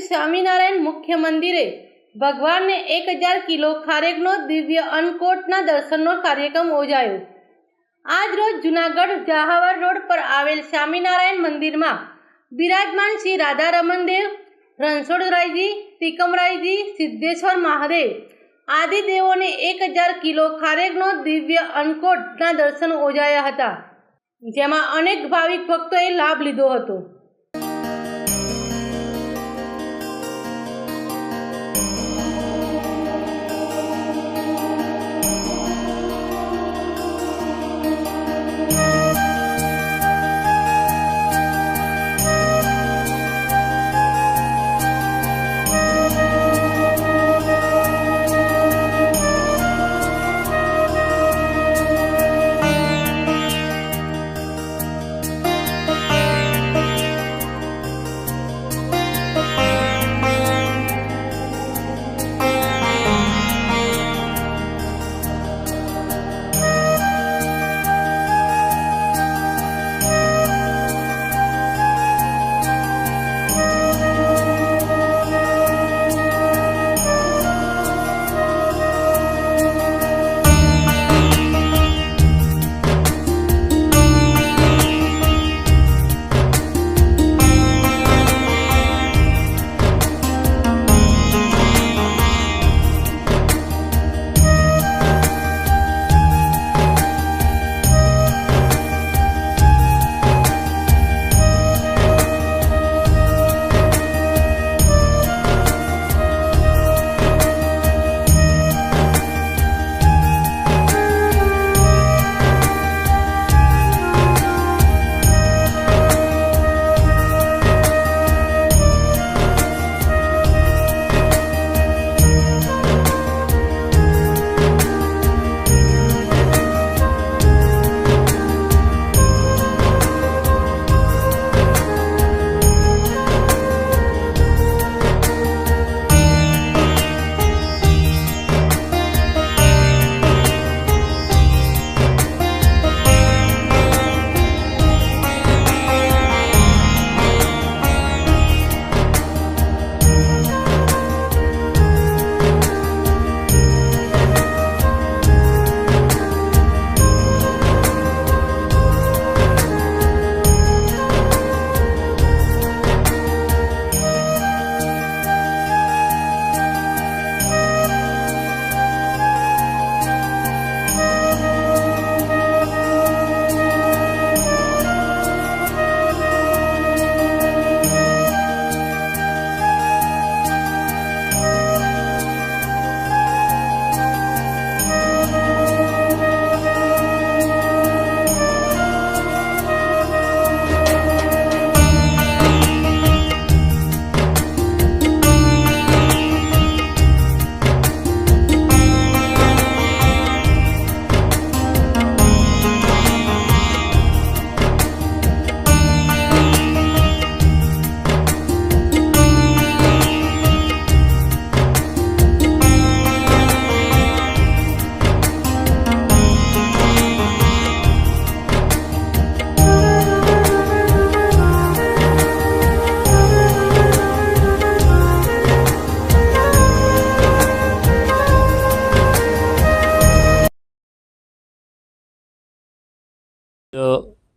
સ્વામિનારાયણ મુખ્ય મંદિરે ભગવાનને 1000 કિલો ખારેકનો દિવ્ય અન્નકોટના દર્શનનો કાર્યક્રમ યોજાયો। આજ રોજ જૂનાગઢ જહાવર રોડ પર આવેલ સ્વામિનારાયણ મંદિરમાં બિરાજમાન શ્રી રાધારમણ દેવ, રણછોડરાયજી, ત્રિકમરાયજી, સિદ્ધેશ્વર મહાદેવ આદિ દેવોને 1000 કિલો ખારેકનો દિવ્ય અન્નકોટના દર્શન યોજાયા હતા, જેમાં અનેક ભાવિક ભક્તોએ લાભ લીધો હતો।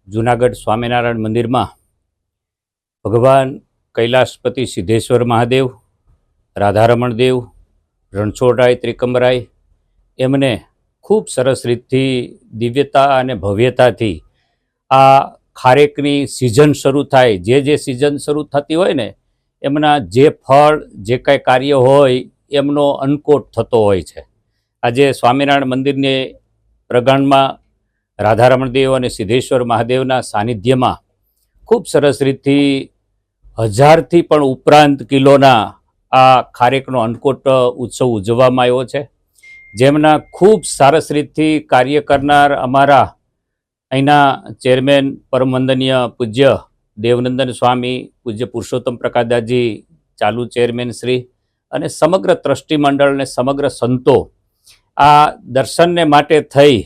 जूनागढ़ स्वामीनारायण मंदिर में भगवान कैलाशपति सिद्धेश्वर महादेव, राधारमण देव, रणछोड़राय, त्रिकमराय एमने खूब सरस रीतथी दिव्यता अने भव्यताथी आ खारेकनी सीजन शुरू थाय, जे सीजन शुरू थती होय ने एमना जे फळ जे कांई कार्य होय एमनो अन्नकोट थतो होय छे। आजे स्वामीनारायण मंदिरने प्रगाणमां राधारमण देव और सिद्धेश्वर महादेवना सानिध्यमां खूब सरस रीतथी 1000 थी पण उपरांत किलोना आ खारेकनो अन्नकोट उत्सव उजववामां आव्यो छे, जेमना खूब सरस रीतथी कार्य करनार अमारा अहींना चेरमेन परम वंदनीय पूज्य देवनंदन स्वामी, पूज्य पुरुषोत्तम प्रकाशदासजी चालू चेरमेन श्री अने समग्र ट्रस्टी मंडल ने समग्र संतो आ दर्शन ने माटे थई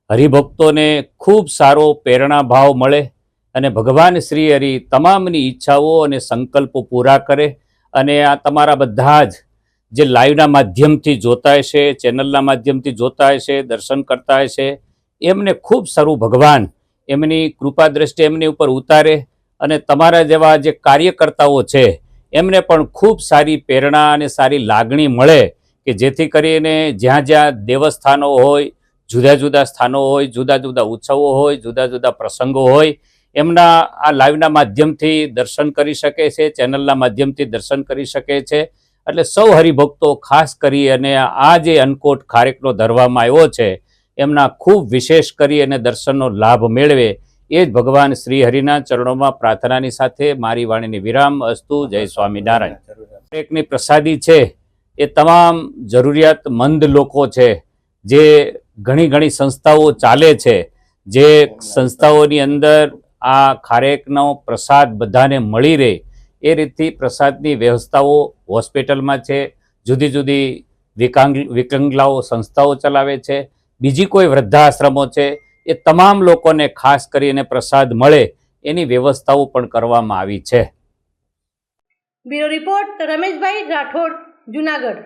हरिभक्तों ने खूब सारो प्रेरणा भाव मळे अने भगवान श्री हरि तमामनी इच्छाओं अने संकल्पो पूरा करे અને આ તમારા બધા જ જે લાઈવના માધ્યમથી જોતા હશે, ચેનલના માધ્યમથી જોતા હશે, દર્શન કરતા હશે, એમને ખૂબ સારું ભગવાન એમની કૃપા દ્રષ્ટિ એમની ઉપર ઉતારે અને તમારા જેવા જે કાર્યકર્તાઓ છે એમને પણ ખૂબ સારી પ્રેરણા અને સારી લાગણી મળે કે જેથી કરીને જ્યાં જ્યાં દેવસ્થાનો હોય, જુદા જુદા સ્થાનો હોય, જુદા જુદા ઉત્સવો હોય, જુદા જુદા પ્રસંગો હોય, એમના આ લાઈવના માધ્યમથી દર્શન કરી શકે છે, ચેનલના માધ્યમથી દર્શન કરી શકે છે. એટલે સૌ હરિભક્તો ખાસ કરી અને આ જે અન્નકોટ ખારેકનો ધરવામાં આવ્યો છે એમના ખૂબ વિશેષ કરી અને દર્શનનો લાભ મેળવે એ જ ભગવાન શ્રી હરિના ચરણોમાં પ્રાર્થનાની સાથે મારી વાણીની વિરામ અસ્તુ. જય સ્વામિનારાયણ. ખારેકની પ્રસાદી છે એ તમામ જરૂરિયાતમંદ લોકો છે, જે ઘણી ઘણી સંસ્થાઓ ચાલે છે, જે સંસ્થાઓની અંદર આ ખારેકનો પ્રસાદ બધાને મળી રહે એ રીતથી પ્રસાદની વ્યવસ્થાઓ હોસ્પિટલમાં છે, જુદી જુદી વિકલાંગલાઓ સંસ્થાઓ ચલાવે છે, બીજી કોઈ વૃદ્ધાશ્રમો છે, એ તમામ લોકોને ખાસ કરીને પ્રસાદ મળે એની વ્યવસ્થાઓ પણ કરવામાં આવી છે. Bureau report Rameshbhai Rathod, Junagadh.